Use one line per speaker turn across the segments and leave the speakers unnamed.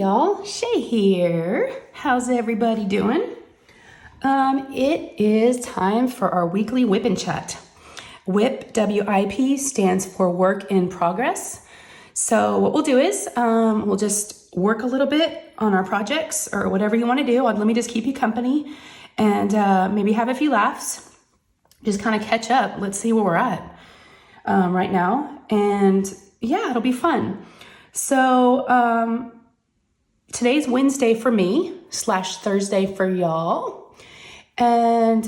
y'all, Shay here. How's everybody doing? It is time for our weekly whip and chat. WIP, W-I-P, stands for work in progress. So what we'll do is we'll just work a little bit on our projects or whatever you want to do. Let me just keep you company and maybe have a few laughs. Just kind of catch up. Let's see where we're at right now. And yeah, it'll be fun. So today's Wednesday for me / Thursday for y'all. And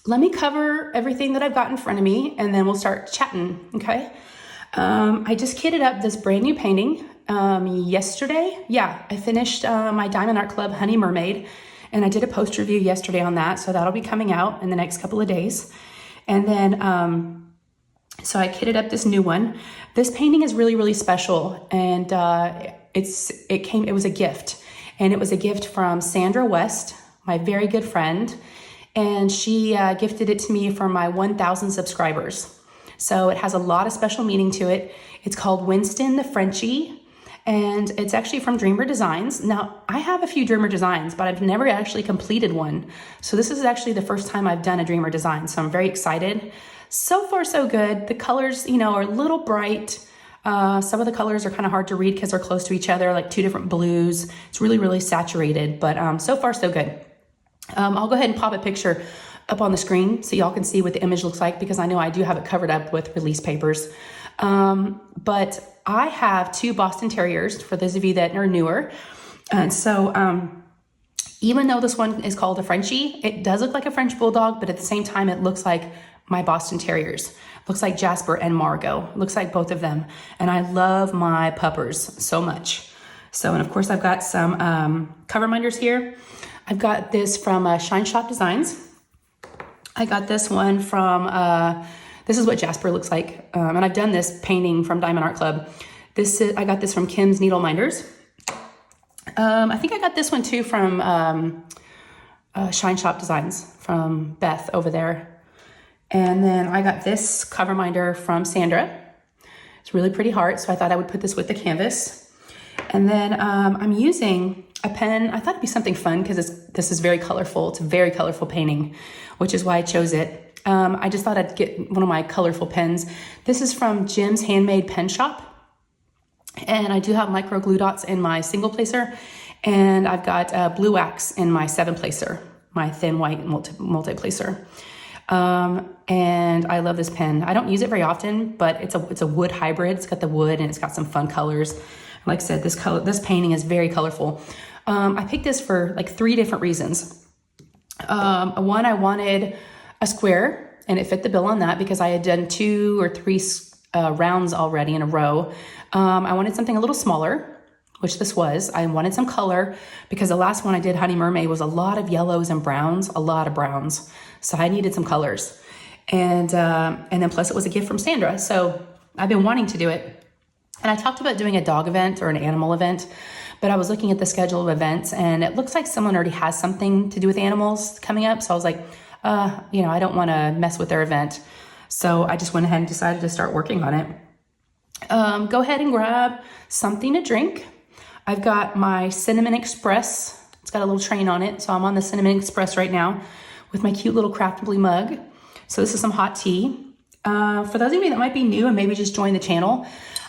let me cover everything that I've got in front of me and then we'll start chatting, okay? I just kitted up this brand new painting yesterday. Yeah, I finished my Diamond Art Club Honey Mermaid and I did a post review yesterday on that. So that'll be coming out in the next couple of days. And then, so I kitted up this new one. This painting is really, really special. And it was a gift. And it was a gift from Sandra West, my very good friend. And she gifted it to me for my 1,000 subscribers. So it has a lot of special meaning to it. It's called Winston the Frenchie. And it's actually from Dreamer Designs. Now, I have a few Dreamer Designs, but I've never actually completed one. So this is actually the first time I've done a Dreamer Design. So I'm very excited. So far, so good. The colors, are a little bright. Some of the colors are kind of hard to read because they're close to each other, like two different blues. It's really, really saturated, but so far, so good. I'll go ahead and pop a picture up on the screen so y'all can see what the image looks like because I know I do have it covered up with release papers. But I have 2 Boston Terriers for those of you that are newer. And so even though this one is called a Frenchie, it does look like a French Bulldog, but at the same time, it looks like my Boston Terriers. Looks like Jasper and Margot. Looks like both of them. And I love my puppers so much. So, and of course, I've got some cover minders here. I've got this from Shine Shop Designs. I got this one from, this is what Jasper looks like. And I've done this painting from Diamond Art Club. I got this from Kim's Needle Minders. I think I got this one too from Shine Shop Designs from Beth over there. And then I got this cover minder from Sandra. It's really pretty heart, so I thought I would put this with the canvas. And then I'm using a pen. I thought it'd be something fun because this is very colorful. It's a very colorful painting, which is why I chose it. I just thought I'd get one of my colorful pens. This is from Jim's Handmade Pen Shop. And I do have micro glue dots in my single placer. And I've got blue wax in my 7 placer, my thin white multi-placer. And I love this pen. I don't use it very often, but it's a wood hybrid. It's got the wood and it's got some fun colors. Like I said, this painting is very colorful. I picked this for like 3 different reasons. One, I wanted a square and it fit the bill on that because I had done 2 or 3 rounds already in a row. I wanted something a little smaller, which this was. I wanted some color because the last one I did, Honey Mermaid, was a lot of yellows and browns, a lot of browns. So I needed some colors. And then plus it was a gift from Sandra. So I've been wanting to do it. And I talked about doing a dog event or an animal event, but I was looking at the schedule of events and it looks like someone already has something to do with animals coming up. So I was like, I don't want to mess with their event. So I just went ahead and decided to start working on it. Go ahead and grab something to drink. I've got my Cinnamon Express. It's got a little train on it. So I'm on the Cinnamon Express right now with my cute little Craftibly mug. So this is some hot tea. For those of you that might be new and maybe just joined the channel,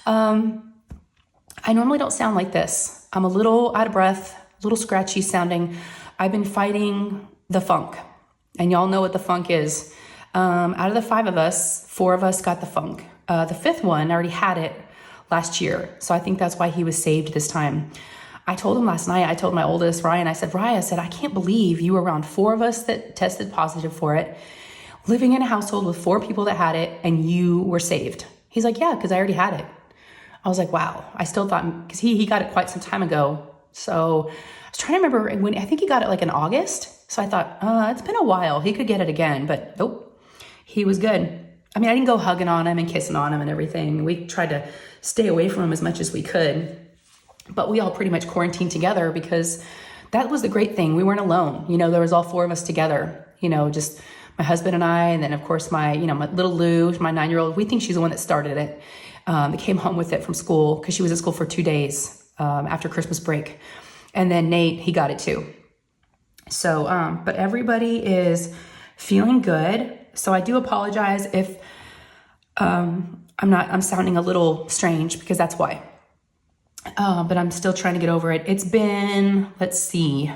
I normally don't sound like this. I'm a little out of breath, a little scratchy sounding. I've been fighting the funk, and y'all know what the funk is. Out of the 5 of us, 4 of us got the funk. The 5th one already had it last year, so I think that's why he was saved this time. I told him last night, I told my oldest, Ryan, I said, I can't believe you were around 4 of us that tested positive for it, living in a household with 4 people that had it, and you were saved. He's like, yeah, because I already had it. I was like, wow. I still thought, because he got it quite some time ago. So I was trying to remember when, I think he got it like in August. So I thought, it's been a while. He could get it again, but nope, he was good. I mean, I didn't go hugging on him and kissing on him and everything. We tried to stay away from him as much as we could, but we all pretty much quarantined together because that was the great thing. We weren't alone. There was all 4 of us together, just my husband and I, and then of course my little Lou, my 9-year-old, we think she's the one that started it. That came home with it from school because she was at school for 2 days after Christmas break. And then Nate, he got it too. So, but everybody is feeling good. So I do apologize if I'm sounding a little strange, because that's why. But I'm still trying to get over it. It's been, let's see.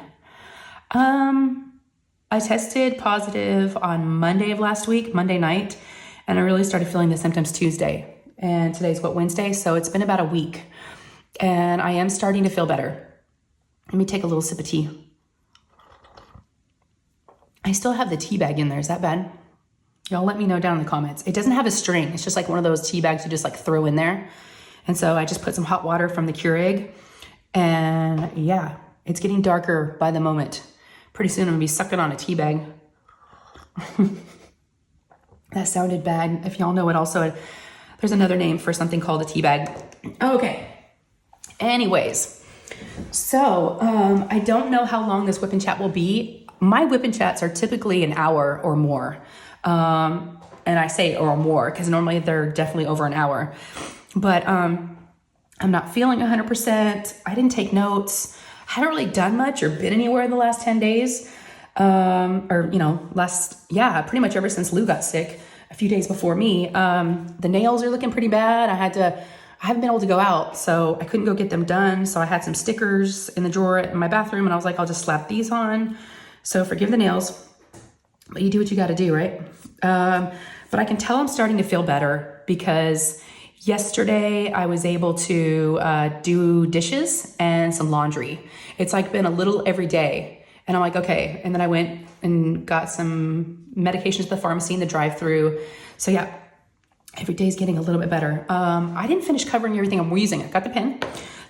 I tested positive on Monday of last week, Monday night, and I really started feeling the symptoms Tuesday. And today's what, Wednesday? So it's been about a week, and I am starting to feel better. Let me take a little sip of tea. I still have the tea bag in there. Is that bad? Y'all let me know down in the comments. It doesn't have a string. It's just like one of those tea bags you just like throw in there. And so I just put some hot water from the Keurig, and yeah, it's getting darker by the moment. Pretty soon I'm gonna be sucking on a tea bag. That sounded bad. If y'all know it also, there's another name for something called a tea bag. Okay. Anyways, so I don't know how long this whip and chat will be. My whip and chats are typically an hour or more. And I say or more because normally they're definitely over an hour. But I'm not feeling 100%. I didn't take notes. Haven't really done much or been anywhere in the last 10 days. Pretty much ever since Lou got sick a few days before me. The nails are looking pretty bad. I haven't been able to go out, so I couldn't go get them done. So I had some stickers in the drawer in my bathroom, and I was like, I'll just slap these on. So forgive the nails, but you do what you got to do, right? But I can tell I'm starting to feel better because yesterday I was able to do dishes and some laundry. It's like been a little every day. And I'm like, okay. And then I went and got some medications at the pharmacy in the drive-through. So yeah, every day is getting a little bit better. I didn't finish covering everything I'm using. I got the pen.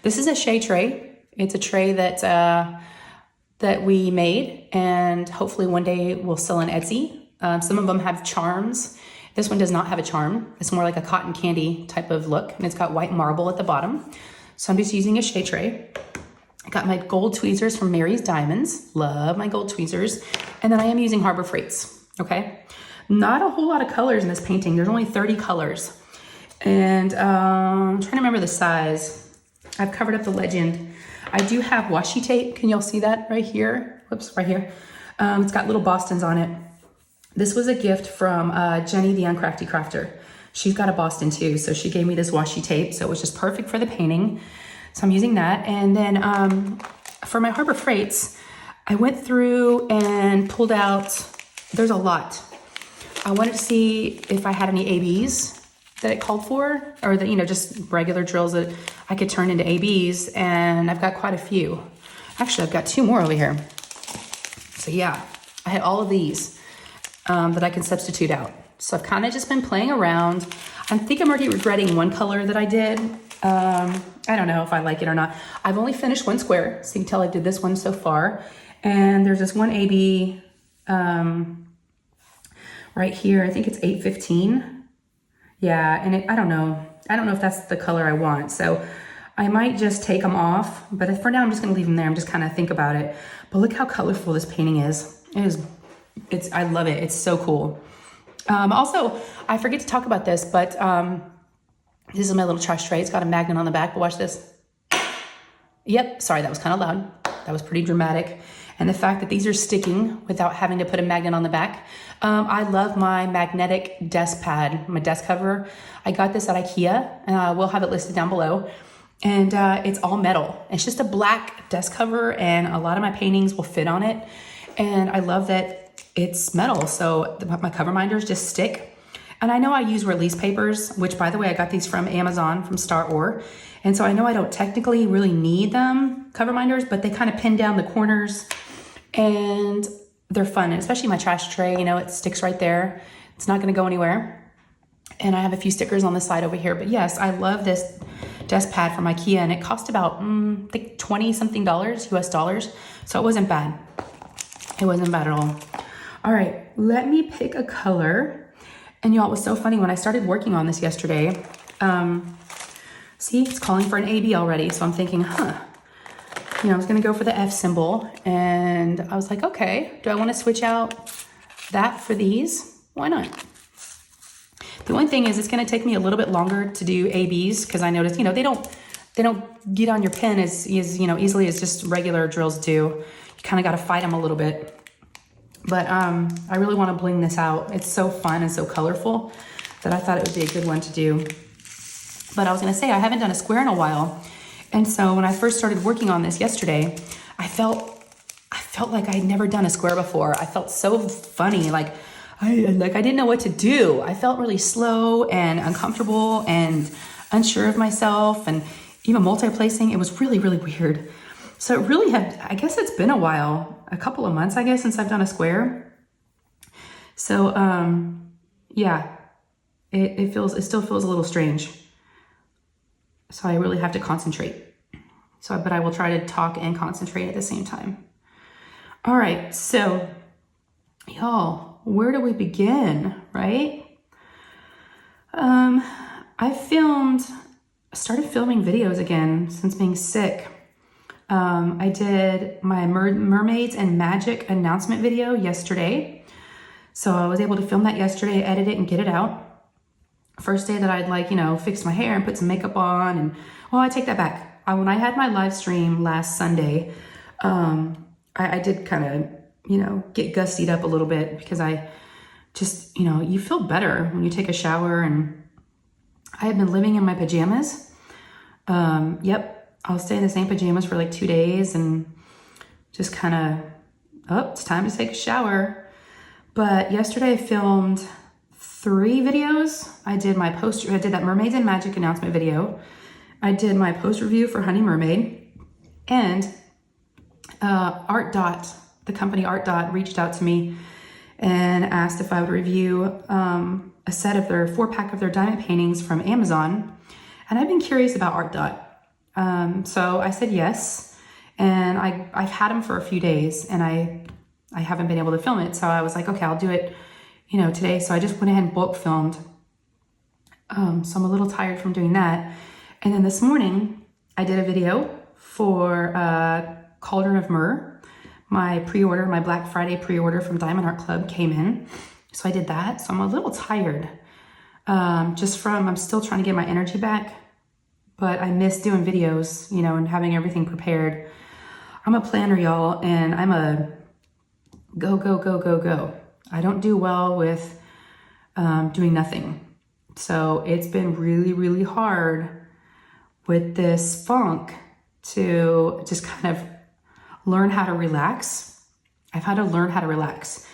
This is a Shay tray. It's a tray that we made, and hopefully one day we'll sell on Etsy. Some of them have charms. This one does not have a charm. It's more like a cotton candy type of look, and it's got white marble at the bottom. So I'm just using a Shay tray. I got my gold tweezers from Mary's Diamonds. Love my gold tweezers. And then I am using Harbor Freights, okay? Not a whole lot of colors in this painting. There's only 30 colors. And I'm trying to remember the size. I've covered up the legend. I do have washi tape. Can y'all see that right here? Whoops, right here. It's got little Bostons on it. This was a gift from Jenny, the Uncrafty Crafter. She's got a Boston too, so she gave me this washi tape, so it was just perfect for the painting. So I'm using that. And then for my Harbor Freights, I went through and pulled out, there's a lot. I wanted to see if I had any ABs that it called for, or that, just regular drills that I could turn into ABs, and I've got quite a few. Actually, I've got 2 more over here. So yeah, I had all of these that I can substitute out. So I've kind of just been playing around. I think I'm already regretting one color that I did. I don't know if I like it or not. I've only finished 1 square, so you can tell I did this one so far. And there's this one AB right here. I think it's 815. Yeah, and I don't know if that's the color I want. So I might just take them off, but for now I'm just gonna leave them there. I'm just kind of think about it. But look how colorful this painting is. I love it. It's so cool. Also, I forget to talk about this, but this is my little trash tray. It's got a magnet on the back, but watch this. Yep, sorry, that was kind of loud. That was pretty dramatic. And the fact that these are sticking without having to put a magnet on the back. I love my magnetic desk pad, my desk cover. I got this at IKEA, and we'll have it listed down below. And it's all metal. It's just a black desk cover, and a lot of my paintings will fit on it. And I love that it's metal, so my cover minders just stick. And I know I use release papers, which, by the way, I got these from Amazon, from Star Or. And so I know I don't technically really need them, cover minders, but they kind of pin down the corners, and they're fun. And especially my trash tray, it sticks right there. It's not gonna go anywhere. And I have a few stickers on the side over here. But yes, I love this desk pad from IKEA, and it cost about, I think $20-something US dollars. So it wasn't bad. It wasn't bad at all. All right, let me pick a color. And y'all, it was so funny when I started working on this yesterday. See, it's calling for an AB already. So I'm thinking, I was gonna go for the F symbol. And I was like, okay, do I wanna switch out that for these? Why not? The only thing is it's gonna take me a little bit longer to do ABs, because I noticed, they don't they don't get on your pin as easily as just regular drills do. You kind of got to fight them a little bit. But I really want to bling this out. It's so fun and so colorful that I thought it would be a good one to do. But I was going to say, I haven't done a square in a while. And so when I first started working on this yesterday, I felt like I had never done a square before. I felt so funny, like I didn't know what to do. I felt really slow and uncomfortable and unsure of myself, and even multi-placing. It was really, really weird. So it really I guess it's been a while, a couple of months, I guess, since I've done a square. So yeah, it still feels a little strange. So I really have to concentrate. But I will try to talk and concentrate at the same time. All right, so y'all, where do we begin, right? I started filming videos again since being sick. I did my Mermaids and Magic announcement video yesterday. So I was able to film that yesterday, edit it, and get it out. First day that I'd fixed my hair and put some makeup on, and well, I take that back. When I had my live stream last Sunday, I did kind of, get gussied up a little bit because I just, you feel better when you take a shower, and I had been living in my pajamas. Yep, I'll stay in the same pajamas for like 2 days and just kind of, it's time to take a shower. But yesterday I filmed 3 videos. I did that Mermaids and Magic announcement video. I did my post review for Honey Mermaid, and Art Dot, the company Art Dot, reached out to me and asked if I would review a set of their 4-pack of their diamond paintings from Amazon. And I've been curious about Art Dot. So I said yes, and I've had them for a few days, and I haven't been able to film it. So I was like, okay, I'll do it, today. So I just went ahead and bulk filmed. So I'm a little tired from doing that. And then this morning I did a video for Cauldron of Myrrh. My Black Friday pre-order from Diamond Art Club came in. So I did that. So I'm a little tired. I'm still trying to get my energy back, but I miss doing videos, and having everything prepared. I'm a planner, y'all, and I'm a go, go, go, go, go. I don't do well with doing nothing. So it's been really, really hard with this funk to just kind of learn how to relax. I've had to learn how to relax.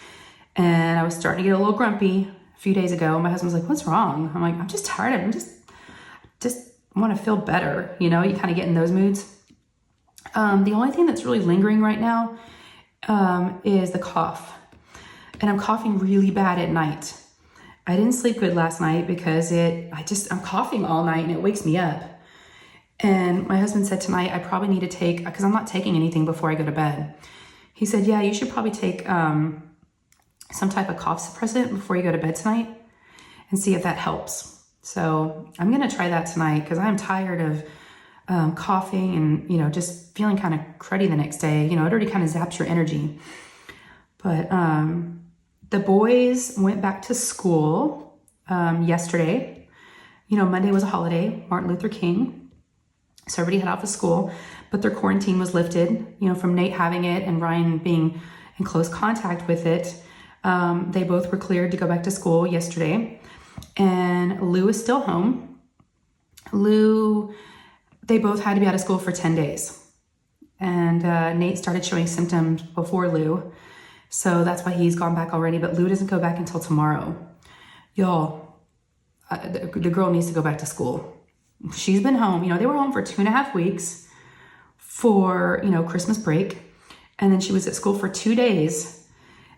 And I was starting to get a little grumpy a few days ago. My husband was like, what's wrong? I'm like, I'm just tired. I'm just want to feel better. You kind of get in those moods. The only thing that's really lingering right now is the cough. And I'm coughing really bad at night. I didn't sleep good last night because I'm coughing all night and it wakes me up. And my husband said tonight, I probably need to take, because I'm not taking anything before I go to bed. He said, yeah, you should probably take some type of cough suppressant before you go to bed tonight and see if that helps. So I'm going to try that tonight because I'm tired of coughing and, just feeling kind of cruddy the next day. It already kind of zaps your energy. But the boys went back to school yesterday. Monday was a holiday, Martin Luther King. So everybody head off to school, but their quarantine was lifted, from Nate having it and Ryan being in close contact with it. They both were cleared to go back to school yesterday, and Lou is still home. They both had to be out of school for 10 days. And Nate started showing symptoms before Lou. So that's why he's gone back already, but Lou doesn't go back until tomorrow. Y'all, the girl needs to go back to school. She's been home. They were home for 2.5 weeks for, Christmas break. And then she was at school for 2 days.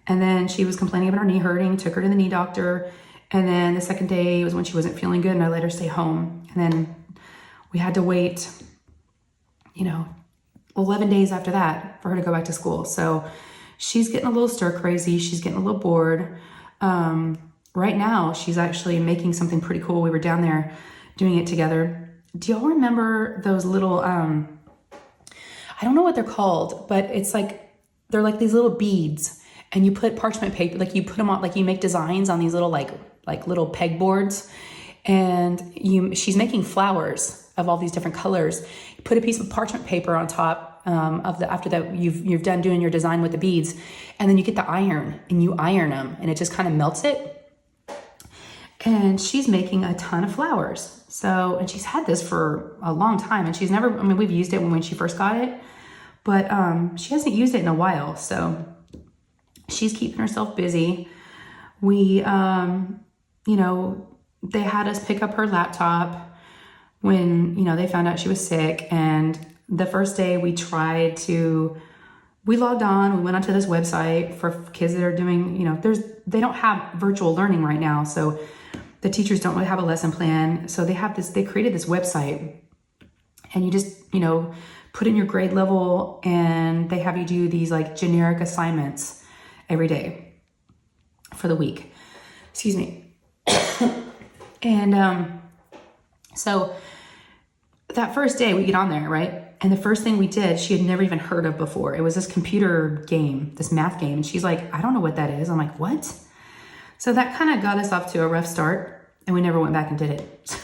And then she was complaining about her knee hurting, took her to the knee doctor. And then the second day was when she wasn't feeling good, and I let her stay home. And then we had to wait, 11 days after that for her to go back to school. So she's getting a little stir crazy. She's getting a little bored. Right now, she's actually making something pretty cool. We were down there doing it together. Do y'all remember those little, I don't know what they're called, but they're like these little beads, and you put parchment paper, you put them on, you make designs on these little, like little pegboards, And she's making flowers of all these different colors. You put a piece of parchment paper on top after that you've done doing your design with the beads, and then you get the iron and you iron them, and it just kind of melts it. And she's making a ton of flowers. So, and she's had this for a long time, and she's never, I mean, we've used it when she first got it, but she hasn't used it in a while. So she's keeping herself busy. We, they had us pick up her laptop when, they found out she was sick. And the first day we logged on, we went onto this website for kids that are doing, they don't have virtual learning right now. So the teachers don't really have a lesson plan. So they created this website, and you just, put in your grade level, and they have you do these like generic assignments every day for the week. Excuse me. And so that first day we get on there, right? And the first thing we did, she had never even heard of before. It was this computer game, this math game. And she's like, I don't know what that is. I'm like, what? So that kind of got us off to a rough start, and we never went back and did it.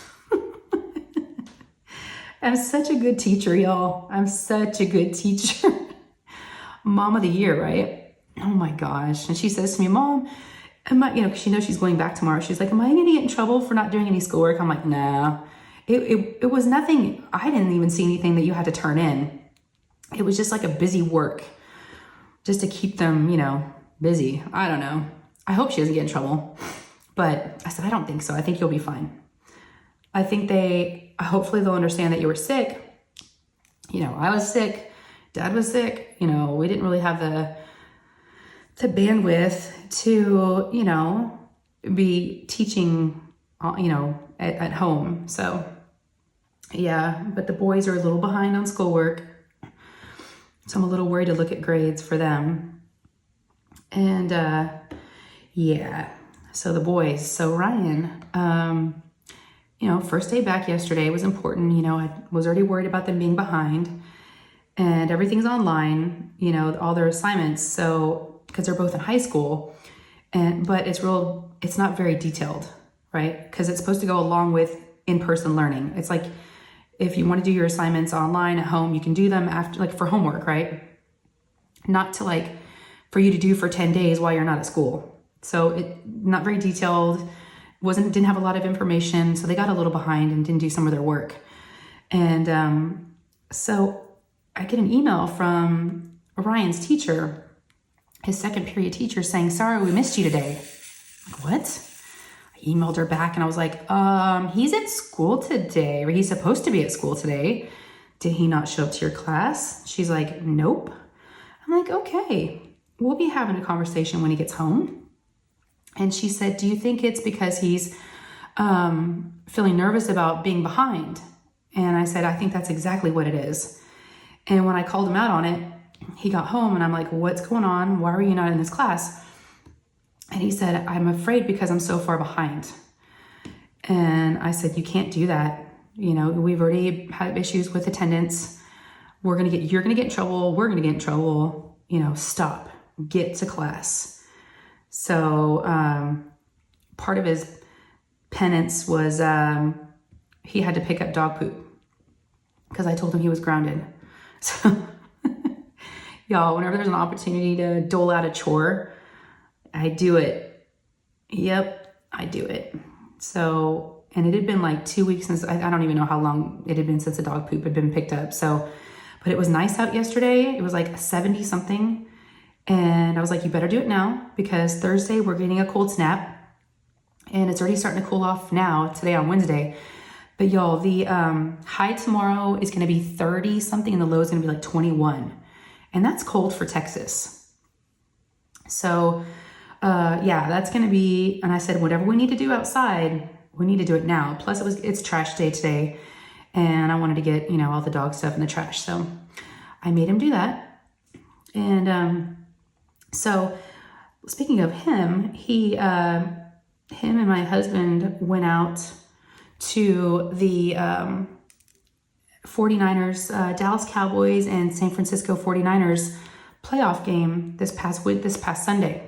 I'm such a good teacher, y'all. I'm such a good teacher. Mom of the year, right? Oh my gosh. And she says to me, Mom, because she knows she's going back tomorrow. She's like, am I going to get in trouble for not doing any schoolwork? I'm like, no. It was nothing. I didn't even see anything that you had to turn in. It was just like a busy work just to keep them, busy. I don't know. I hope she doesn't get in trouble. But I said, I don't think so. I think you'll be fine. I think hopefully they'll understand that you were sick. I was sick. Dad was sick. We didn't really have the bandwidth to, be teaching, at home. So yeah, but the boys are a little behind on schoolwork. So I'm a little worried to look at grades for them. And yeah, so the boys, so Ryan, first day back yesterday was important. I was already worried about them being behind, and everything's online, all their assignments. So, because they're both in high school, but it's not very detailed, right? Because it's supposed to go along with in-person learning. It's like, if you want to do your assignments online at home, you can do them after, like for homework, right? Not to for you to do for 10 days while you're not at school. So not very detailed, didn't have a lot of information. So they got a little behind and didn't do some of their work. And so I get an email from Ryan's teacher, his second period teacher, saying, sorry, we missed you today. I'm like, what? I emailed her back and I was like, he's at school today, or he's supposed to be at school today. Did he not show up to your class? She's like, nope. I'm like, okay, we'll be having a conversation when he gets home. And she said, do you think it's because he's feeling nervous about being behind? And I said, I think that's exactly what it is. And when I called him out on it, he got home and I'm like, what's going on? Why are you not in this class? And he said, I'm afraid because I'm so far behind. And I said, you can't do that. We've already had issues with attendance. You're going to get in trouble. We're going to get in trouble. Stop, get to class. So part of his penance was he had to pick up dog poop because I told him he was grounded. So y'all, whenever there's an opportunity to dole out a chore, I do it. Yep, I do it. So, and it had been like 2 weeks since, I don't even know how long it had been since the dog poop had been picked up. So, but it was nice out yesterday. It was like 70 something. And I was like, you better do it now because Thursday we're getting a cold snap and it's already starting to cool off now today on Wednesday. But y'all, the high tomorrow is going to be 30 something and the low is going to be like 21. And that's cold for Texas. So yeah, that's going to be, and I said, whatever we need to do outside, we need to do it now. Plus it's trash day today. And I wanted to get, all the dog stuff in the trash. So I made him do that. And so speaking of him, him and my husband went out to the 49ers, Dallas Cowboys and San Francisco 49ers playoff game this past Sunday.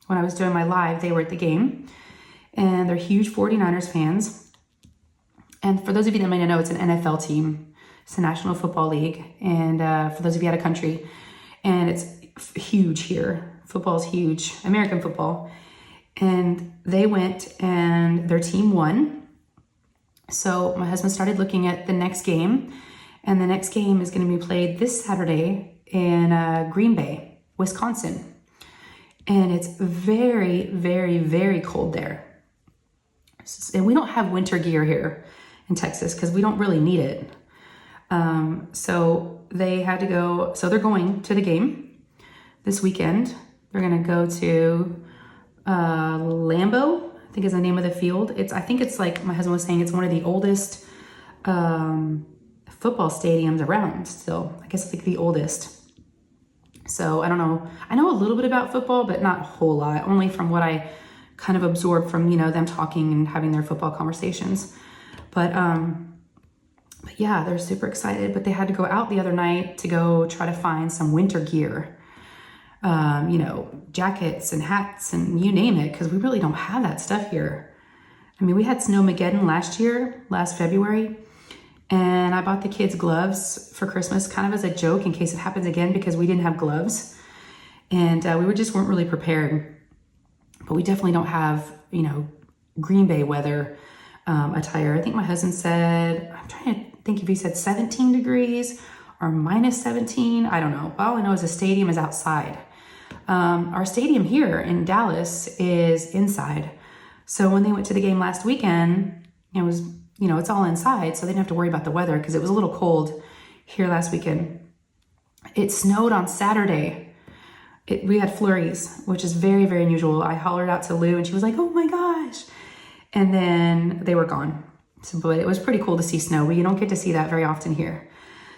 When I was doing my live, they were at the game and they're huge 49ers fans. And for those of you that may not know, it's an NFL team. It's the National Football League. And for those of you out of country, and it's huge here. Football's huge, American football. And they went and their team won. So my husband started looking at the next game. And the next game is going to be played this Saturday in Green Bay, Wisconsin. And it's very, very, very cold there. And we don't have winter gear here in Texas because we don't really need it. So they had to go, so they're going to the game this weekend. They're going to go to Lambeau, I think is the name of the field. I think it's like my husband was saying, it's one of the oldest football stadiums around still. I guess it's like the oldest. So I don't know. I know a little bit about football, but not a whole lot, only from what I kind of absorbed from, them talking and having their football conversations. But yeah, they're super excited, but they had to go out the other night to go try to find some winter gear, jackets and hats and you name it, because we really don't have that stuff here. I mean, we had Snowmageddon last February, and I bought the kids gloves for Christmas kind of as a joke in case it happens again, because we didn't have gloves and we weren't really prepared. But we definitely don't have, Green Bay weather attire. I think my husband said, I'm trying to think if he said 17 degrees or minus 17. I don't know. All I know is the stadium is outside. Our stadium here in Dallas is inside. So when they went to the game last weekend, it was, it's all inside. So they didn't have to worry about the weather because it was a little cold here last weekend. It snowed on Saturday. We had flurries, which is very, very unusual. I hollered out to Lou and she was like, oh my gosh. And then they were gone. But it was pretty cool to see snow. You don't get to see that very often here.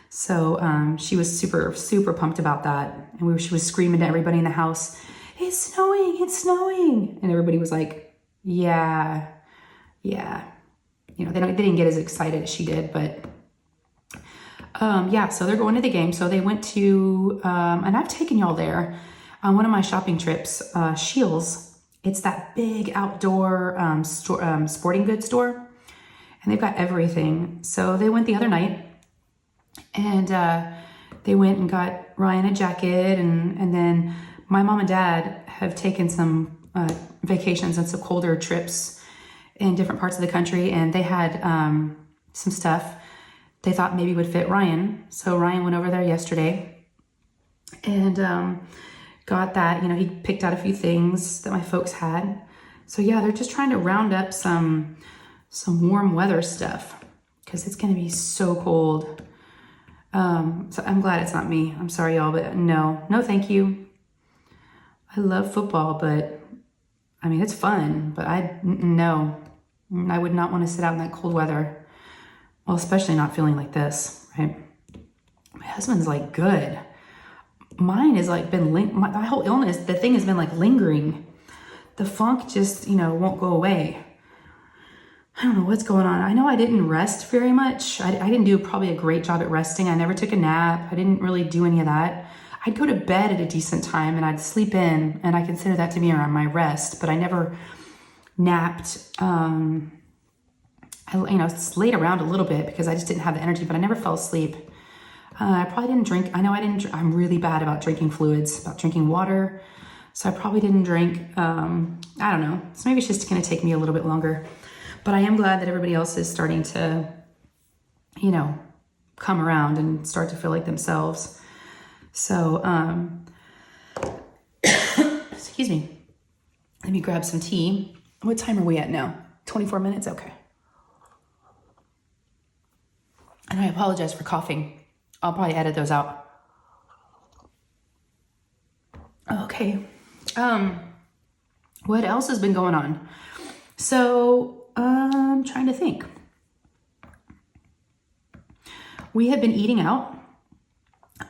So she was super, super pumped about that. And she was screaming to everybody in the house, it's snowing, it's snowing. And everybody was like, yeah. They didn't get as excited as she did, but so they're going to the game. So they went to, and I've taken y'all there on one of my shopping trips, Shields. It's that big outdoor sporting goods store, and they've got everything. So they went the other night, and they went and got Ryan a jacket, and then my mom and dad have taken some vacations and some colder trips in different parts of the country, and they had some stuff they thought maybe would fit Ryan. So Ryan went over there yesterday and got that. He picked out a few things that my folks had. So yeah, they're just trying to round up some warm weather stuff because it's going to be so cold. So I'm glad it's not me. I'm sorry, y'all, but no, thank you. I love football, but I mean, it's fun, but I would not want to sit out in that cold weather. Well, especially not feeling like this, right? My husband's like good. Mine is like my whole illness, the thing has been like lingering. The funk just, won't go away. I don't know what's going on. I know I didn't rest very much. I didn't do probably a great job at resting. I never took a nap. I didn't really do any of that. I'd go to bed at a decent time and I'd sleep in, and I consider that to be around my rest, but I never napped. I slayed around a little bit because I just didn't have the energy, but I never fell asleep. I probably didn't drink. I'm really bad about drinking fluids, about drinking water. So I probably didn't drink. I don't know. So maybe it's just going to take me a little bit longer, but I am glad that everybody else is starting to, come around and start to feel like themselves. So, excuse me. Let me grab some tea. What time are we at now? 24 minutes? Okay. And I apologize for coughing. I'll probably edit those out. Okay. What else has been going on? So, I'm trying to think. We have been eating out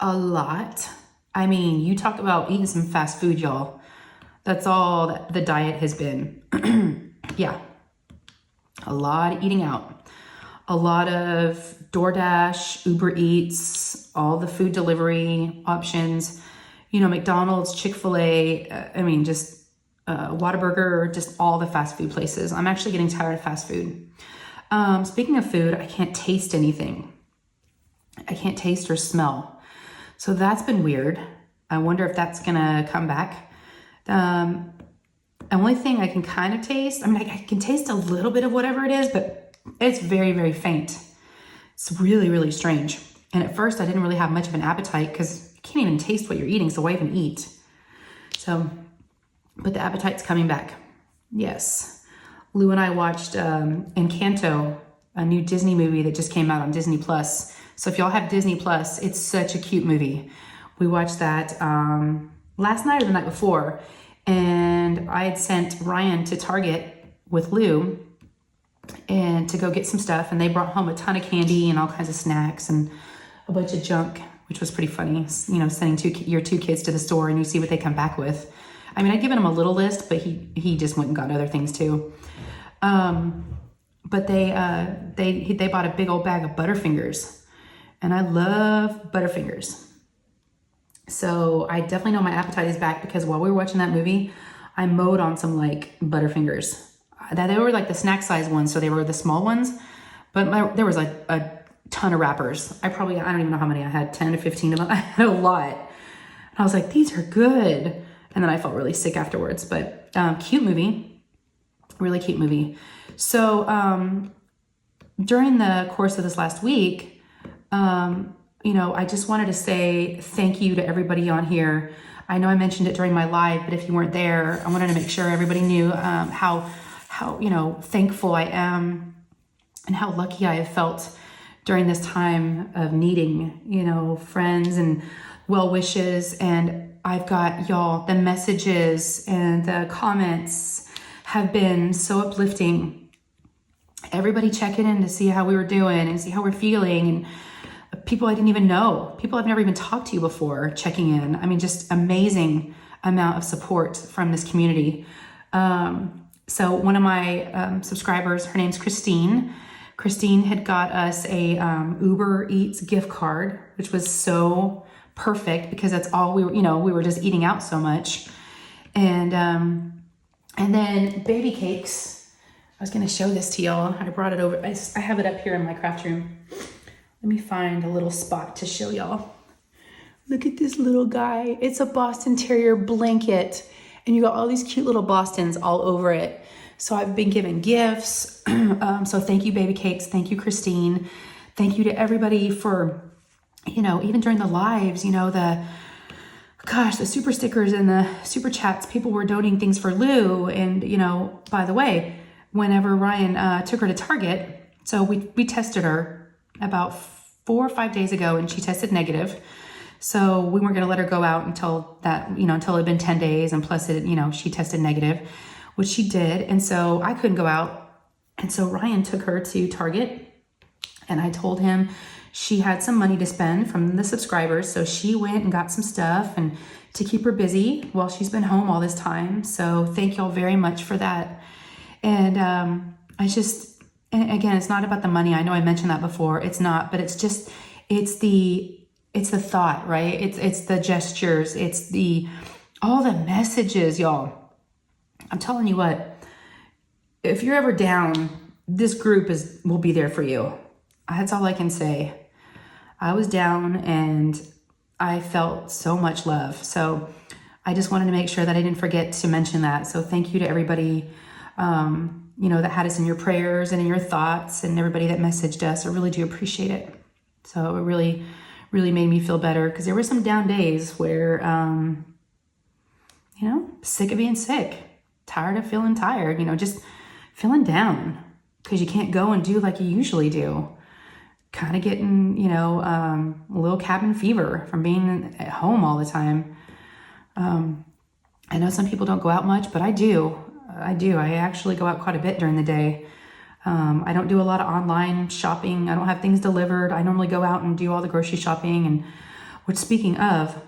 a lot. I mean, you talk about eating some fast food, y'all. That's all that the diet has been. Yeah. A lot of eating out. A lot of DoorDash, Uber Eats, all the food delivery options, McDonald's, Chick-fil-A, Whataburger, just all the fast food places. I'm actually getting tired of fast food. Speaking of food, I can't taste anything. I can't taste or smell. So that's been weird. I wonder if that's gonna come back. The only thing I can kind of taste, I mean, I can taste a little bit of whatever it is, but it's very, very faint. It's really, really strange. And at first I didn't really have much of an appetite because you can't even taste what you're eating, so why even eat? So, but the appetite's coming back. Yes. Lou and I watched Encanto, a new Disney movie that just came out on Disney Plus. So if y'all have Disney Plus, it's such a cute movie. We watched that last night or the night before, and I had sent Ryan to Target with Lou and to go get some stuff, and they brought home a ton of candy and all kinds of snacks and a bunch of junk, which was pretty funny. You know, sending your two kids to the store and you see what they come back with. I mean, I'd given him a little list, but he just went and got other things too. But they bought a big old bag of Butterfingers, and I love Butterfingers. So I definitely know my appetite is back because while we were watching that movie, I mowed on some like Butterfingers. They were like the snack size ones, so they were the small ones, but there was like a ton of wrappers. I don't even know how many I had, 10 to 15 of them. I had a lot. And I was like, these are good. And then I felt really sick afterwards, but cute movie, really cute movie. So during the course of this last week, you know, I just wanted to say thank you to everybody on here. I know I mentioned it during my live, but if you weren't there, I wanted to make sure everybody knew how you know, thankful I am and how lucky I have felt during this time of needing, you know, friends and well wishes. And I've got y'all, the messages and the comments have been so uplifting. Everybody checking in to see how we were doing and see how we're feeling, and people I didn't even know, people I've never even talked to before checking in. I mean, just amazing amount of support from this community. So one of my subscribers, her name's Christine. Christine had got us a Uber Eats gift card, which was so perfect because that's all we were, you know, we were just eating out so much. And then baby cakes. I was going to show this to y'all. I brought it over. I have it up here in my craft room. Let me find a little spot to show y'all. Look at this little guy. It's a Boston Terrier blanket. And you got all these cute little Bostons all over it. So I've been given gifts. So thank you, baby cakes. Thank you, Christine. Thank you to everybody for, you know, even during the lives, you know, the super stickers and the super chats, people were donating things for Lou. And, you know, by the way, whenever Ryan took her to Target, so we tested her about 4 or 5 days ago, and she tested negative. So we weren't going to let her go out until that, you know, until it had been 10 days. And plus it, you know, she tested negative, which she did. And so I couldn't go out. And so Ryan took her to Target, and I told him she had some money to spend from the subscribers. So she went and got some stuff and to keep her busy while she's been home all this time. So thank y'all very much for that. And and again, it's not about the money. I know I mentioned that before. It's not, but it's the thought, right? It's the gestures. It's all the messages, y'all. I'm telling you what, if you're ever down, this group will be there for you. That's all I can say. I was down and I felt so much love. So I just wanted to make sure that I didn't forget to mention that. So thank you to everybody, you know, that had us in your prayers and in your thoughts, and everybody that messaged us. I really do appreciate it. So it really, really made me feel better, because there were some down days where, you know, sick of being sick, tired of feeling tired, you know, just feeling down because you can't go and do like you usually do. Kind of getting, you know, a little cabin fever from being at home all the time. I know some people don't go out much, but I do. I actually go out quite a bit during the day. I don't do a lot of online shopping. I don't have things delivered. I normally go out and do all the grocery shopping. And which, speaking of,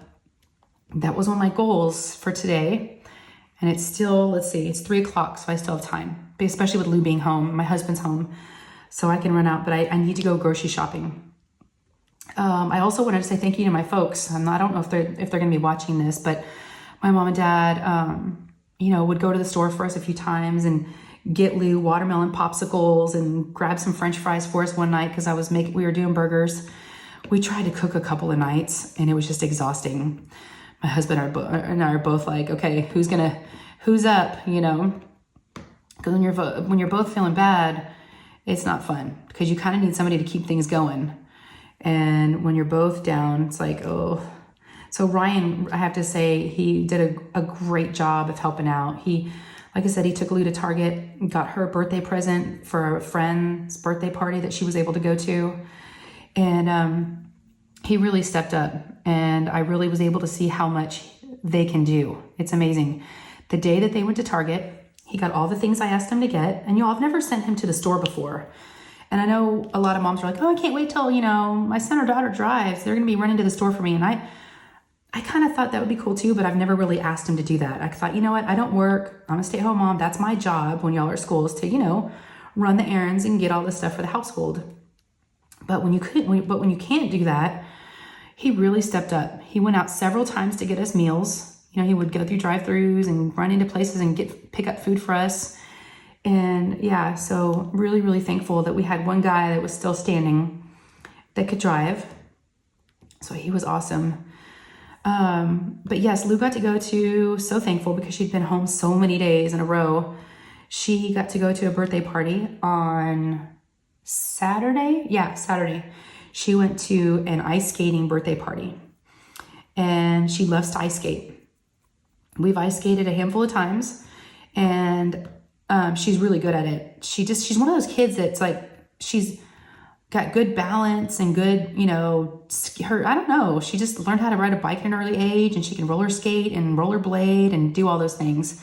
that was one of my goals for today. And it's still, let's see, it's 3:00, so I still have time, especially with Lou being home. My husband's home, so I can run out, but I need to go grocery shopping. I also wanted to say thank you to my folks. I don't know if they're going to be watching this, but my mom and dad, you know, would go to the store for us a few times and get Lou watermelon popsicles and grab some French fries for us one night because we were doing burgers. We tried to cook a couple of nights and it was just exhausting. My husband and I are both like, okay, who's up, you know? Because when you're both feeling bad, it's not fun because you kind of need somebody to keep things going. And when you're both down, it's like, oh. So Ryan, I have to say, he did a great job of helping out. Like I said, he took Lou to Target, got her a birthday present for a friend's birthday party that she was able to go to. And he really stepped up, and I really was able to see how much they can do. It's amazing. The day that they went to Target, he got all the things I asked him to get. And I've never sent him to the store before. And I know a lot of moms are like, oh, I can't wait till, my son or daughter drives. They're going to be running to the store for me. And I kind of thought that would be cool too, but I've never really asked him to do that. I thought, you know what? I don't work. I'm a stay-at-home mom. That's my job when y'all are at school is to, run the errands and get all this stuff for the household. But when you can't do that, he really stepped up. He went out several times to get us meals. He would go through drive-thrus and run into places and pick up food for us. And yeah, so really, really thankful that we had one guy that was still standing that could drive. So he was awesome. But yes, Lou got to go to, so thankful because she'd been home so many days in a row. She got to go to a birthday party on Saturday. Yeah, Saturday. She went to an ice skating birthday party and she loves to ice skate. We've ice skated a handful of times and she's really good at it. She's one of those kids that's like, she's got good balance and good, I don't know. She just learned how to ride a bike at an early age and she can roller skate and rollerblade and do all those things.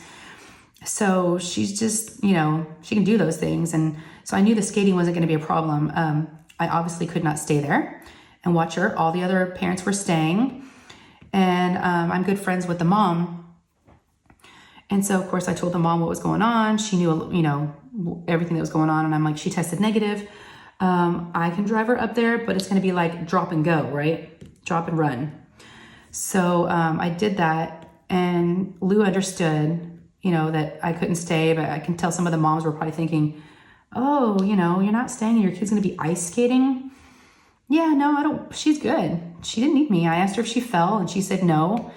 So she's just, she can do those things. And so I knew the skating wasn't going to be a problem. I obviously could not stay there and watch her. All the other parents were staying and I'm good friends with the mom. And so, of course, I told the mom what was going on. She knew, everything that was going on. And I'm like, she tested negative. I can drive her up there, but it's going to be like drop and go, right? Drop and run. So I did that. And Lou understood, that I couldn't stay. But I can tell some of the moms were probably thinking, oh, you're not staying. Your kid's going to be ice skating. Yeah, no, I don't. She's good. She didn't need me. I asked her if she fell and she said no.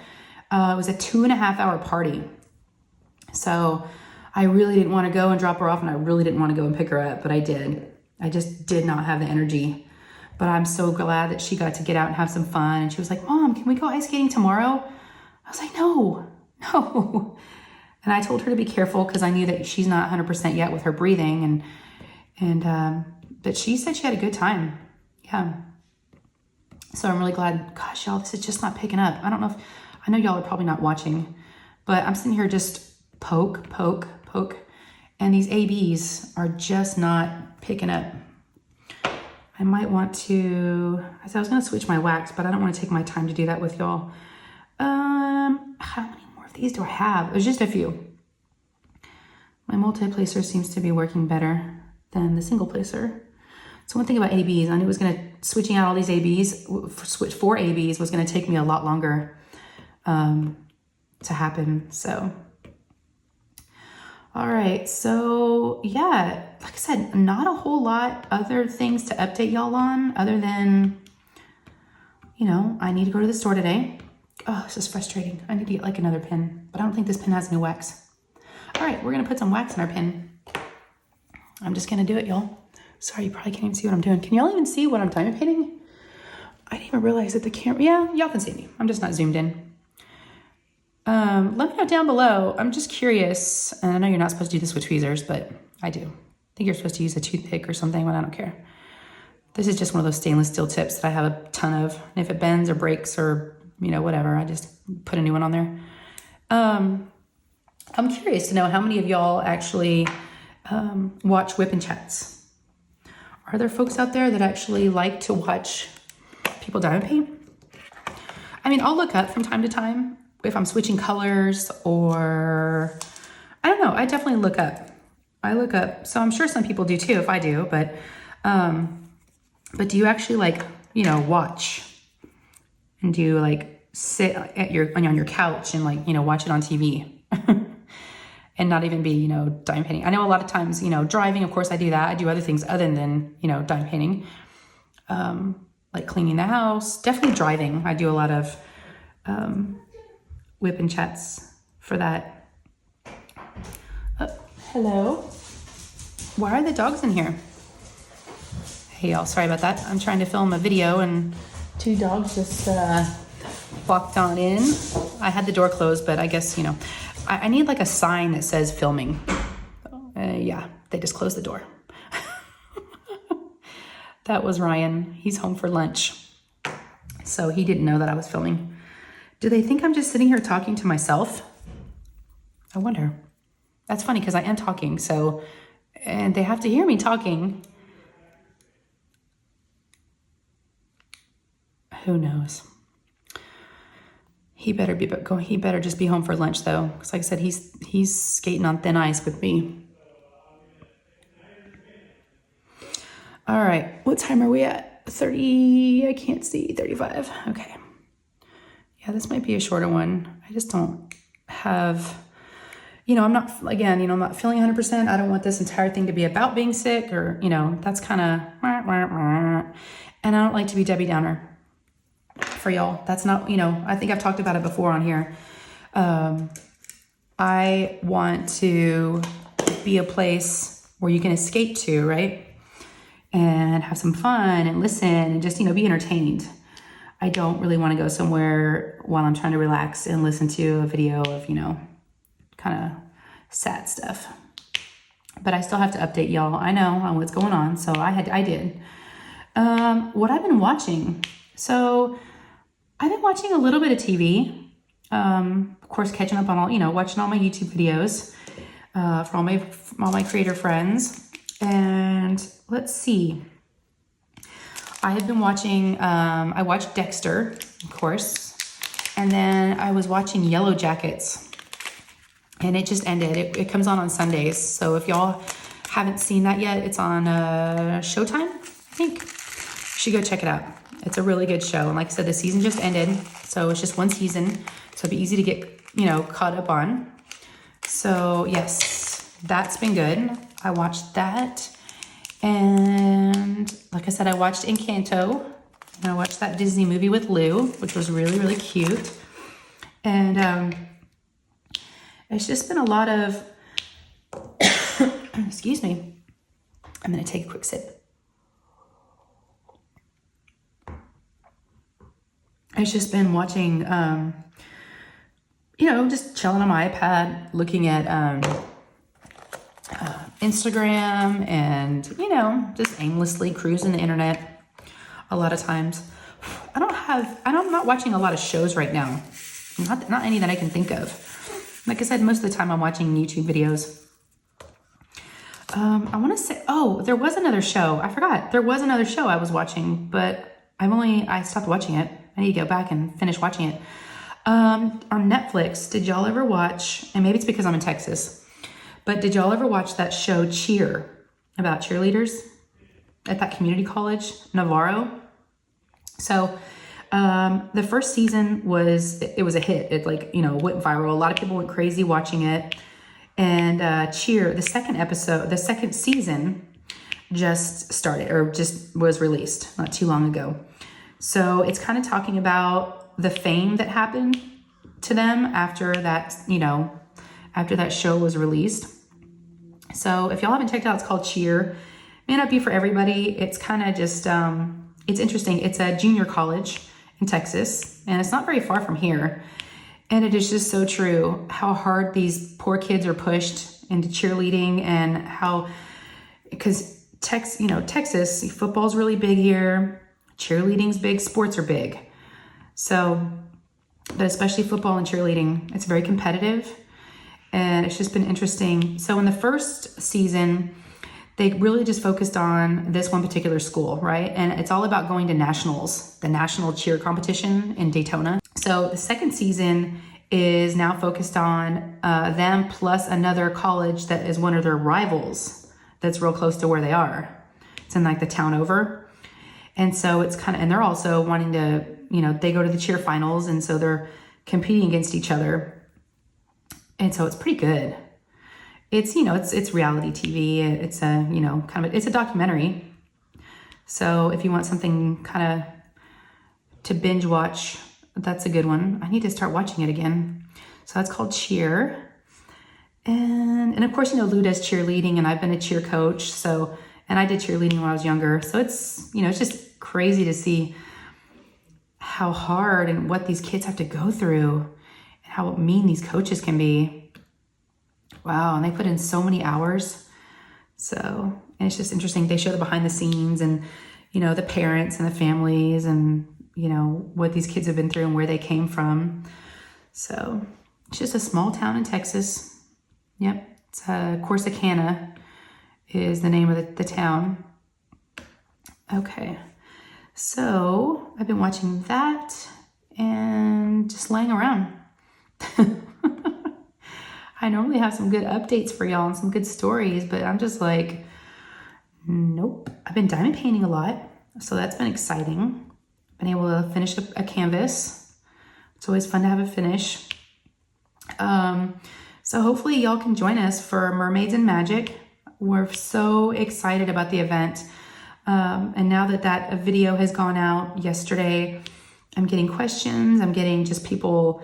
It was a 2.5-hour party. So I really didn't want to go and drop her off and I really didn't want to go and pick her up, but I did. I just did not have the energy. But I'm so glad that she got to get out and have some fun. And she was like, Mom, can we go ice skating tomorrow? I was like, no. And I told her to be careful because I knew that she's not 100% yet with her breathing. But she said she had a good time. Yeah. So I'm really glad. Gosh, y'all, this is just not picking up. I know y'all are probably not watching, but I'm sitting here just poke. And these ABs are just not picking up. I might want to, I was going to switch my wax, but I don't want to take my time to do that with y'all. How many more of these do I have? There's just a few. My multi-placer seems to be working better than the single placer. So one thing about ABs, I knew it was going to, switching out all these ABs, switch 4 ABs was going to take me a lot longer to happen. So all right, so yeah, like I said, not a whole lot other things to update y'all on other than, I need to go to the store today. Oh, this is frustrating. I need to get like another pin, but I don't think this pin has any wax. All right, we're gonna put some wax in our pin. I'm just gonna do it, y'all. Sorry, you probably can't even see what I'm doing. Can y'all even see what I'm diamond painting? I didn't even realize that the camera, yeah, y'all can see me. I'm just not zoomed in. Let me know down below. I'm just curious, and I know you're not supposed to do this with tweezers, but I do. I think you're supposed to use a toothpick or something, but I don't care. This is just one of those stainless steel tips that I have a ton of. And if it bends or breaks or, whatever, I just put a new one on there. I'm curious to know how many of y'all actually watch Whip and Chats. Are there folks out there that actually like to watch people diamond paint? I mean, I'll look up from time to time if I'm switching colors or, I don't know, I definitely look up. I look up, so I'm sure some people do too if I do, but do you actually watch? And do you sit on your couch and watch it on TV? and not even be, you know, dime painting. I know a lot of times, you know, driving, of course I do that. I do other things other than, you know, dime painting, like cleaning the house. Definitely driving. I do a lot of whip and chats for that. Oh, hello. Why are the dogs in here? Hey y'all, sorry about that. I'm trying to film a video and 2 dogs just walked on in. I had the door closed, but I guess, you know, I need like a sign that says filming. Yeah, they just closed the door. That was Ryan. He's home for lunch. So he didn't know that I was filming. Do they think I'm just sitting here talking to myself? I wonder. That's funny because I am talking, so, and they have to hear me talking. Who knows? He better just be home for lunch though. Because like I said, he's skating on thin ice with me. All right, what time are we at? 30, I can't see, 35, okay. Yeah, this might be a shorter one. I just don't have, you know, I'm not, again, you know, I'm not feeling 100%. I don't want this entire thing to be about being sick or, you know, that's kind of, and I don't like to be Debbie Downer for y'all. That's not, you know, I think I've talked about it before on here. I want to be a place where you can escape to, right? And have some fun and listen and just, you know, be entertained. I don't really want to go somewhere while I'm trying to relax and listen to a video of, you know, kind of sad stuff. But I still have to update y'all. I know on what's going on. So I did. What I've been watching. So I've been watching a little bit of TV. Of course, catching up on all, you know, watching all my YouTube videos for all my creator friends. And let's see. I have been watching, I watched Dexter, of course. And then I was watching Yellow Jackets. And it just ended. It comes on Sundays. So if y'all haven't seen that yet, it's on Showtime, I think. You should go check it out. It's a really good show. And like I said, the season just ended. So it's just one season. So it'd be easy to get, you know, caught up on. So yes, that's been good. I watched that. And like I said, I watched Encanto. And I watched that Disney movie with Lou, which was really, really cute. And it's just been a lot of, excuse me. I'm going to take a quick sip. I've just been watching, you know, just chilling on my iPad, looking at Instagram and, you know, just aimlessly cruising the internet a lot of times. I'm not watching a lot of shows right now. Not any that I can think of. Like I said, most of the time I'm watching YouTube videos. I want to say, there was another show. I forgot. There was another show I was watching, but I stopped watching it. I need to go back and finish watching it. On Netflix, did y'all ever watch, and maybe it's because I'm in Texas, but did y'all ever watch that show Cheer, about cheerleaders at that community college, Navarro? So the first season was a hit. It went viral. A lot of people went crazy watching it. And Cheer, the second season just started, or just was released not too long ago. So it's kind of talking about the fame that happened to them after that show was released. So if y'all haven't checked it out, it's called Cheer. May not be for everybody. It's kind of just, it's interesting. It's a junior college in Texas, and it's not very far from here. And it is just so true how hard these poor kids are pushed into cheerleading, and how, because Texas, football's really big here. Cheerleading's big, sports are big. So, but especially football and cheerleading, it's very competitive, and it's just been interesting. So in the first season, they really just focused on this one particular school, right? And it's all about going to nationals, the national cheer competition in Daytona. So the second season is now focused on them plus another college that is one of their rivals that's real close to where they are. It's in like the town over. And so it's and they're also wanting to, they go to the cheer finals, and so they're competing against each other. And so it's pretty good. it's, it's reality TV. It's a, it's a documentary. So if you want something kind of to binge watch, that's a good one. I need to start watching it again. So that's called Cheer. And of course, Lou does cheerleading, and I've been a cheer coach. So, and I did cheerleading when I was younger. So it's, it's just crazy to see how hard and what these kids have to go through and how mean these coaches can be. Wow. And they put in so many hours. So, and it's just interesting. They show the behind the scenes and, the parents and the families and, what these kids have been through and where they came from. So it's just a small town in Texas. Yep. It's Corsicana is the name of the town. Okay. So I've been watching that and just laying around. I normally have some good updates for y'all and some good stories, but I'm just like, nope. I've been diamond painting a lot, so that's been exciting. Been able to finish a canvas. It's always fun to have a finish. So hopefully y'all can join us for Mermaids and Magic. We're so excited about the event. And now that video has gone out yesterday, I'm getting questions. I'm getting just people,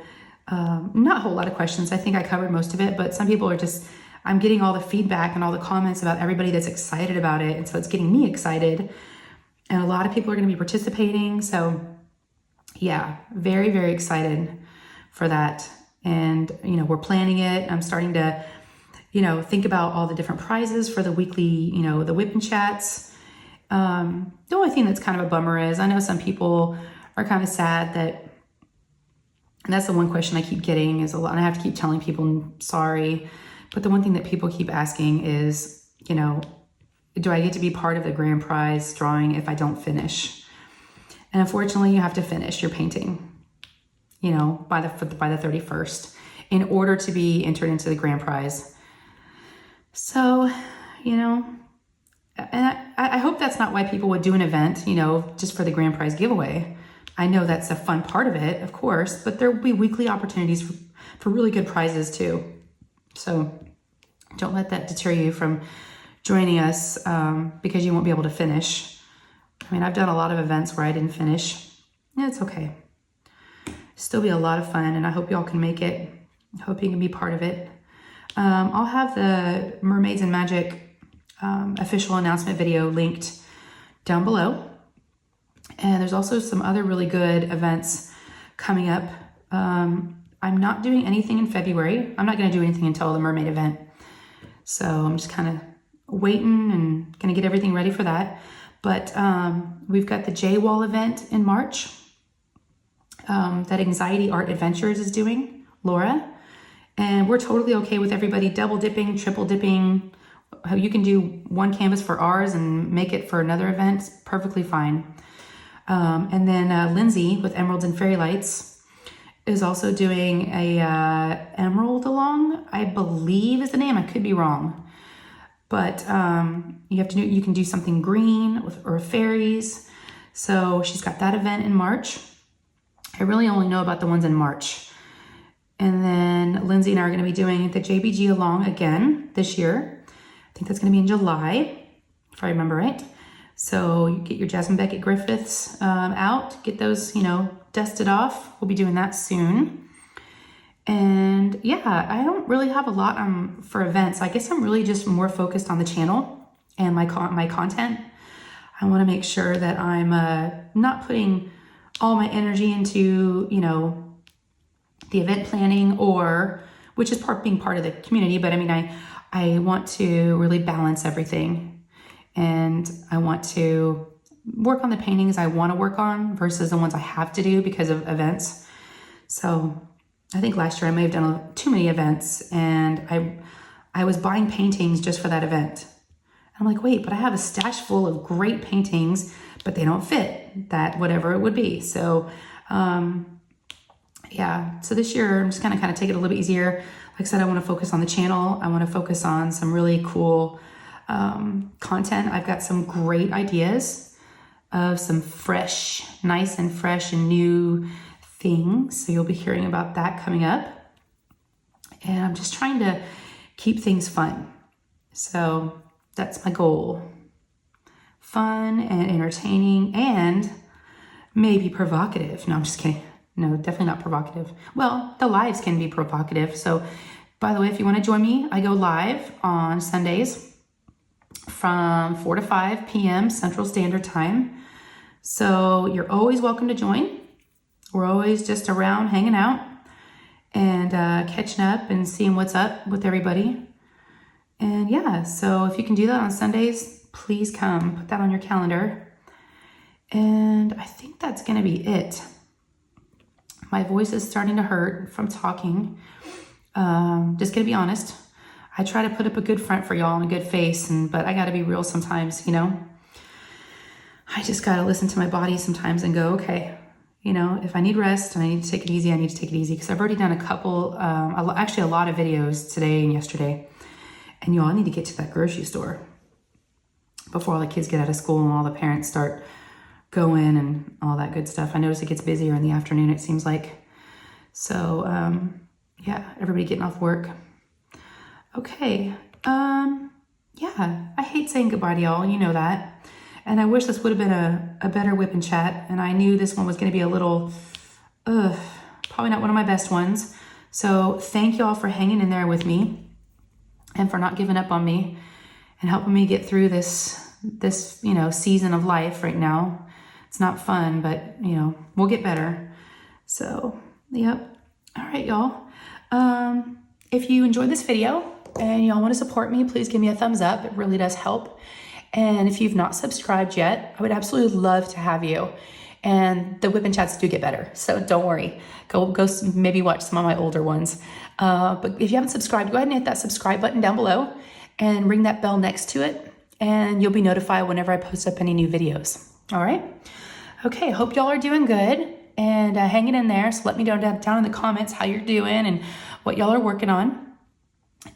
not a whole lot of questions. I think I covered most of it, but some people are just, I'm getting all the feedback and all the comments about everybody that's excited about it. And so it's getting me excited. And a lot of people are going to be participating. So yeah, very, very excited for that. And, we're planning it. I'm starting to, think about all the different prizes for the weekly, the whip and chats. The only thing that's kind of a bummer is I know some people are kind of sad that, and that's the one question I keep getting is a lot, and I have to keep telling people, sorry. But the one thing that people keep asking is, do I get to be part of the grand prize drawing if I don't finish? And unfortunately, you have to finish your painting, by the 31st in order to be entered into the grand prize. So, and I hope that's not why people would do an event, just for the grand prize giveaway. I know that's a fun part of it, of course, but there will be weekly opportunities for really good prizes too. So don't let that deter you from joining us because you won't be able to finish. I mean, I've done a lot of events where I didn't finish. It's okay. Still be a lot of fun, and I hope y'all can make it. I hope you can be part of it. I'll have the Mermaids and Magic official announcement video linked down below. And there's also some other really good events coming up. I'm not doing anything in February. I'm not going to do anything until the mermaid event. So I'm just kind of waiting and going to get everything ready for that. But we've got the J-Wall event in March that Anxiety Art Adventures is doing, Laura. And we're totally okay with everybody double dipping, triple dipping. You can do one canvas for ours and make it for another event. Perfectly fine. And then Lindsay with Emeralds and Fairy Lights is also doing a Emerald Along, I believe is the name. I could be wrong. But you can do something green or fairies. So she's got that event in March. I really only know about the ones in March. And then Lindsay and I are going to be doing the JBG Along again this year. I think that's going to be in July, if I remember right. So you get your Jasmine Beckett Griffiths out, get those, dusted off. We'll be doing that soon. And yeah, I don't really have a lot for events. I guess I'm really just more focused on the channel and my content. I want to make sure that I'm not putting all my energy into, the event planning which is being part of the community. But I mean, I want to really balance everything. And I want to work on the paintings I want to work on versus the ones I have to do because of events. So I think last year I may have done too many events, and I was buying paintings just for that event. I'm like, wait, but I have a stash full of great paintings, but they don't fit that whatever it would be. So yeah, so this year I'm just gonna kind of take it a little bit easier. Like I said, I want to focus on the channel. I want to focus on some really cool content. I've got some great ideas of some nice and fresh and new things. So you'll be hearing about that coming up. And I'm just trying to keep things fun. So that's my goal. Fun and entertaining and maybe provocative. No, I'm just kidding. No, definitely not provocative. Well, the lives can be provocative. So by the way, if you want to join me, I go live on Sundays from 4 to 5 p.m. Central Standard Time. So you're always welcome to join. We're always just around hanging out and catching up and seeing what's up with everybody. And yeah, so if you can do that on Sundays, please come. Put that on your calendar. And I think that's going to be it. My voice is starting to hurt from talking. Just going to be honest. I try to put up a good front for y'all and a good face, but I got to be real sometimes, you know. I just got to listen to my body sometimes and go, okay, you know, if I need rest and I need to take it easy, I need to take it easy. Because I've already done a couple, actually a lot of videos today and yesterday. And y'all, I need to get to that grocery store before all the kids get out of school and all the parents start going and all that good stuff. I notice it gets busier in the afternoon, it seems like. So, yeah, everybody getting off work. Okay. Yeah, I hate saying goodbye to y'all. You know that. And I wish this would have been a better whip and chat. And I knew this one was going to be a little, probably not one of my best ones. So thank y'all for hanging in there with me and for not giving up on me and helping me get through this, you know, season of life right now. It's not fun, but, you know, we'll get better. So, yep. All right, y'all. If you enjoyed this video and y'all want to support me, please give me a thumbs up. It really does help. And if you've not subscribed yet, I would absolutely love to have you. And the whip and chats do get better, so don't worry. Go maybe watch some of my older ones. But if you haven't subscribed, go ahead and hit that subscribe button down below and ring that bell next to it, and you'll be notified whenever I post up any new videos. All right? Okay, hope y'all are doing good and hanging in there. So let me know down in the comments how you're doing and what y'all are working on.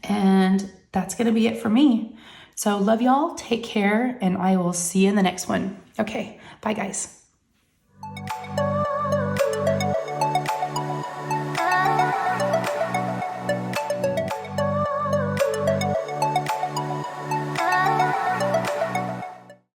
And that's going to be it for me. So love y'all, take care, and I will see you in the next one. Okay, bye guys.